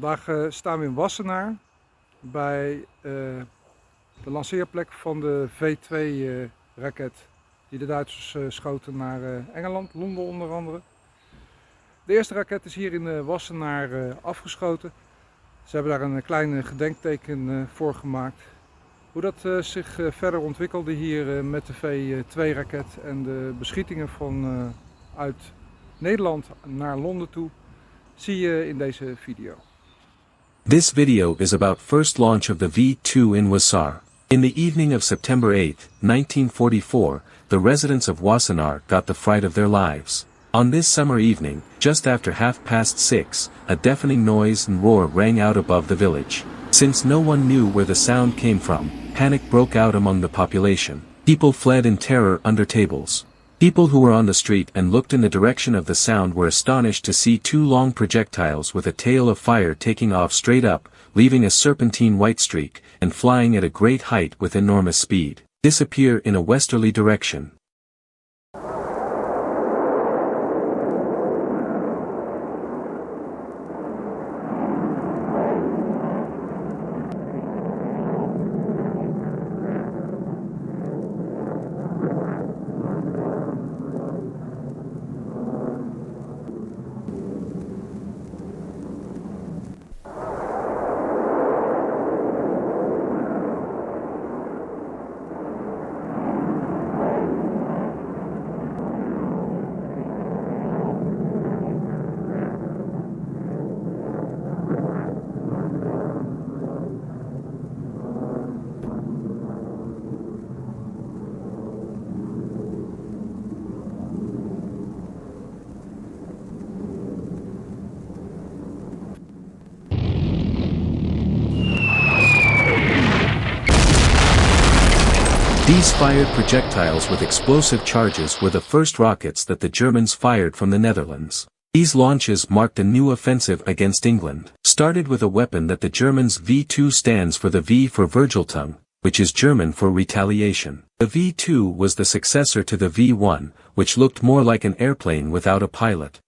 Vandaag staan we in Wassenaar bij de lanceerplek van de V2-raket die de Duitsers schoten naar Engeland, Londen onder andere. De eerste raket is hier in Wassenaar afgeschoten. Ze hebben daar een klein gedenkteken voor gemaakt. Hoe dat zich verder ontwikkelde hier met de V2-raket en de beschietingen uit Nederland naar Londen toe, zie je in deze video. This video is about first launch of the V2 in Wassenaar. In the evening of September 8, 1944, the residents of Wassenaar got the fright of their lives. On this summer evening, just after 6:30, a deafening noise and roar rang out above the village. Since no one knew where the sound came from, panic broke out among the population. People fled in terror under tables. People who were on the street and looked in the direction of the sound were astonished to see two long projectiles with a tail of fire taking off straight up, leaving a serpentine white streak, and flying at a great height with enormous speed, disappear in a westerly direction. These fired projectiles with explosive charges were the first rockets that the Germans fired from the Netherlands. These launches marked a new offensive against England, started with a weapon that the Germans' V2 stands for the V for Virgeltung, which is German for retaliation. The V2 was the successor to the V1, which looked more like an airplane without a pilot.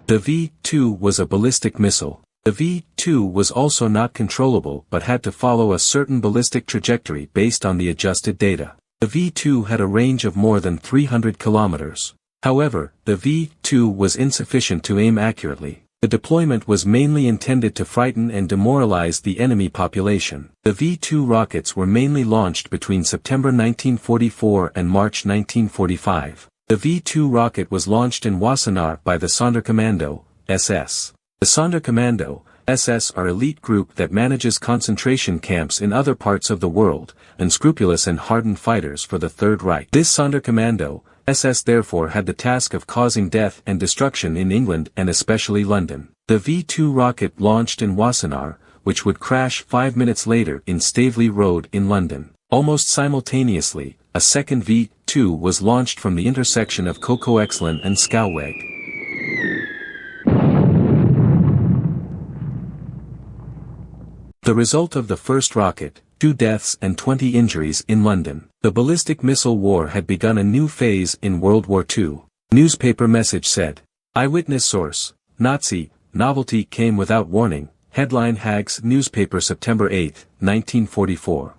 The V2 was a ballistic missile. The V2 was also not controllable but had to follow a certain ballistic trajectory based on the adjusted data. The V2 had a range of more than 300 kilometers. However, the V2 was insufficient to aim accurately. The deployment was mainly intended to frighten and demoralize the enemy population. The V2 rockets were mainly launched between September 1944 and March 1945. The V2 rocket was launched in Wassenaar by the Sonderkommando, SS. The Sonderkommando, SS are elite group that manages concentration camps in other parts of the world, unscrupulous and hardened fighters for the Third Reich. This Sonderkommando, SS therefore had the task of causing death and destruction in England and especially London. The V2 rocket launched in Wassenaar, which would crash 5 minutes later in Stavely Road in London. Almost simultaneously, a second V2 was launched from the intersection of Kokoexelen and Schalweg. The result of the first rocket, 2 deaths and 20 injuries in London. The ballistic missile war had begun a new phase in World War II. Newspaper message said. Eyewitness source, Nazi, novelty came without warning. Headline Hague's newspaper September 8, 1944.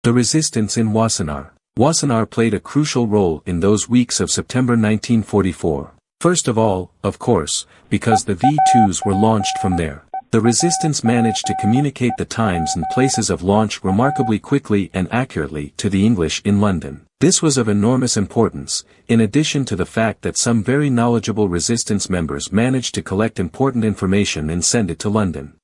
The resistance in Wassenaar. Wassenaar played a crucial role in those weeks of September 1944. First of all, of course, because the V2s were launched from there. The resistance managed to communicate the times and places of launch remarkably quickly and accurately to the English in London. This was of enormous importance, in addition to the fact that some very knowledgeable resistance members managed to collect important information and send it to London.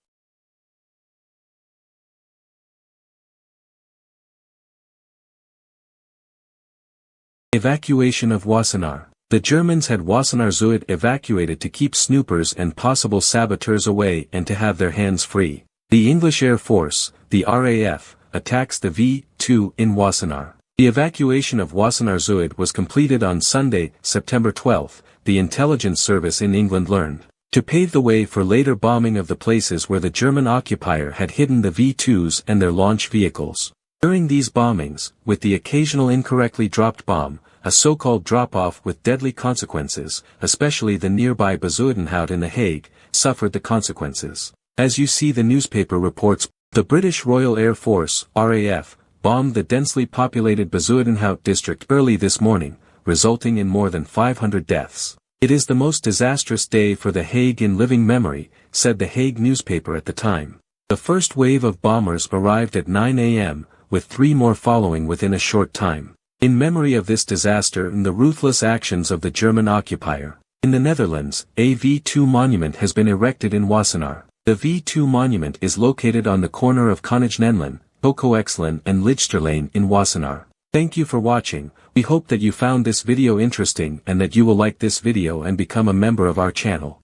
Evacuation of Wassenaar. The Germans had Wassenaar WWII evacuated to keep snoopers and possible saboteurs away and to have their hands free. The English Air Force, the RAF, attacks the V2 in Wassenaar. The evacuation of Wassenaar WWII was completed on Sunday, September 12, the intelligence service in England learned, to pave the way for later bombing of the places where the German occupier had hidden the V-2s and their launch vehicles. During these bombings, with the occasional incorrectly dropped bomb, a so-called drop-off with deadly consequences, especially the nearby Wassenaar in The Hague, suffered the consequences. As you see, the newspaper reports, the British Royal Air Force, RAF, bombed the densely populated Wassenaar district early this morning, resulting in more than 500 deaths. It is the most disastrous day for The Hague in living memory, said The Hague newspaper at the time. The first wave of bombers arrived at 9 a.m., with 3 more following within a short time. In memory of this disaster and the ruthless actions of the German occupier, in the Netherlands, a V2 monument has been erected in Wassenaar. The V2 monument is located on the corner of Koninginnenlaan, Hoogkoexlaan and Lidsterlaan in Wassenaar. Thank you for watching. We hope that you found this video interesting and that you will like this video and become a member of our channel.